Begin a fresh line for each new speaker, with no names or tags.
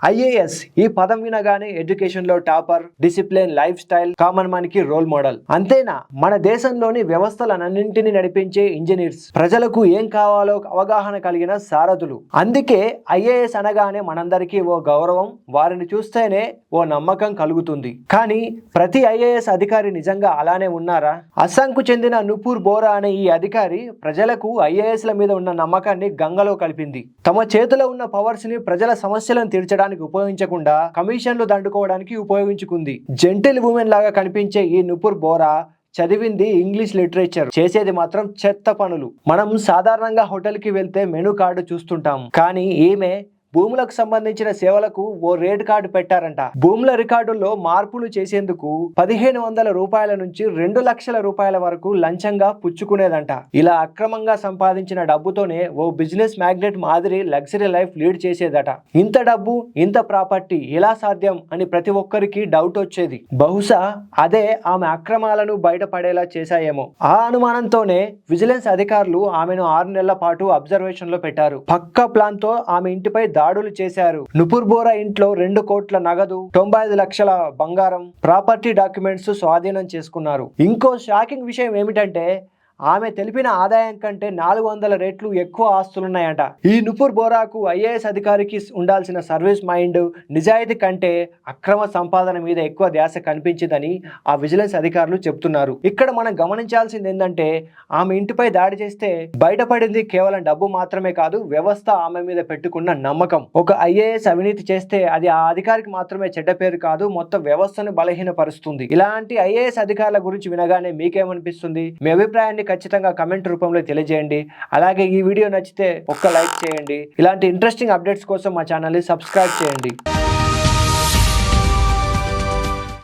IAS ఈ పదం వినగానే ఎడ్యుకేషన్ లో topper, discipline, life style, common man కి రోల్ మోడల్. అంతేనా, మన దేశంలోని వ్యవస్థలన్నింటినీ నడిపించే ఇంజనీర్స్, ప్రజలకు ఏం కావాలో అవగాహన కలిగిన సారథులు. అందుకే ఐఏఎస్ అనగానే మనందరికీ ఓ గౌరవం, వారిని చూస్తేనే ఓ నమ్మకం కలుగుతుంది. కానీ ప్రతి ఐఏఎస్ అధికారి నిజంగా అలానే ఉన్నారా? అస్సాంకు చెందిన నుపూర్ బోరా అనే ఈ అధికారి ప్రజలకు ఐఏఎస్ల మీద ఉన్న నమ్మకాన్ని గంగలో కలిపింది. తమ చేతిలో ఉన్న పవర్స్ ని ప్రజల సమస్యలను తీర్చడానికి ఉపయోగించకుండా కమిషన్లు దండుకోవడానికి ఉపయోగించుకుంది. జెంటిల్ ఉమెన్ లాగా కనిపించే ఈ నుపూర్ బోరా చదివింది ఇంగ్లీష్ లిటరేచర్, చేసేది మాత్రం చెత్త పనులు. మనం సాధారణంగా హోటల్కి వెళ్తే మెనూ కార్డు చూస్తుంటాం, కానీ ఈమె భూములకు సంబంధించిన సేవలకు ఓ రేట్ కార్డు పెట్టారంట. భూముల రికార్డుల్లో మార్పులు చేసేందుకు 1500 రూపాయల నుంచి 2 లక్షల రూపాయల వరకు లంచంగా పుచ్చుకునేదంట. ఇలా అక్రమంగా సంపాదించిన డబ్బుతోనే ఓ బిజినెస్ మ్యాగ్నెట్ మాదిరి లగ్జరీ లైఫ్ లీడ్ చేసేదట. ఇంత డబ్బు, ఇంత ప్రాపర్టీ ఎలా సాధ్యం అని ప్రతి ఒక్కరికి డౌట్ వచ్చేది. బహుశా అదే ఆమె అక్రమాలను బయటపడేలా చేశాయేమో. ఆ అనుమానంతోనే విజిలెన్స్ అధికారులు ఆమెను 6 నెలల పాటు అబ్జర్వేషన్ లో పెట్టారు. పక్కా ప్లాన్ తో ఆమె ఇంటిపై దాడులు చేశారు. నుపూర్ బోరా ఇంట్లో 2 కోట్ల నగదు, 95 లక్షల బంగారం, ప్రాపర్టీ డాక్యుమెంట్స్ స్వాధీనం చేసుకున్నారు. ఇంకో షాకింగ్ విషయం ఏమిటంటే ఆమె తెలిపిన ఆదాయం కంటే 400 రెట్లు ఎక్కువ ఆస్తులున్నాయట. ఈ నుపూర్ బోరాకు ఐఏఎస్ అధికారికి ఉండాల్సిన సర్వీస్ మైండ్, నిజాయితీ కంటే అక్రమ సంపాదన మీద ఎక్కువ ధ్యాస కనిపించిందని ఆ విజిలెన్స్ అధికారులు చెబుతున్నారు. ఇక్కడ మనం గమనించాల్సింది ఏంటంటే ఆమె ఇంటిపై దాడి చేస్తే బయటపడింది కేవలం డబ్బు మాత్రమే కాదు, వ్యవస్థ ఆమె మీద పెట్టుకున్న నమ్మకం. ఒక ఐఏఎస్ అవినీతి చేస్తే అది ఆ అధికారికి మాత్రమే చెడ్డ పేరు కాదు, మొత్తం వ్యవస్థను బలహీనపరుస్తుంది. ఇలాంటి ఐఏఎస్ అధికారుల గురించి వినగానే మీకేమనిపిస్తుంది? మీ అభిప్రాయాన్ని ఖచ్చితంగా కమెంట్ రూపంలో తెలియజేయండి. అలాగే ఈ వీడియో నచ్చితే ఒక్క లైక్ చేయండి. ఇలాంటి ఇంట్రెస్టింగ్ అప్డేట్స్ కోసం మా ఛానల్ని సబ్స్క్రైబ్ చేయండి.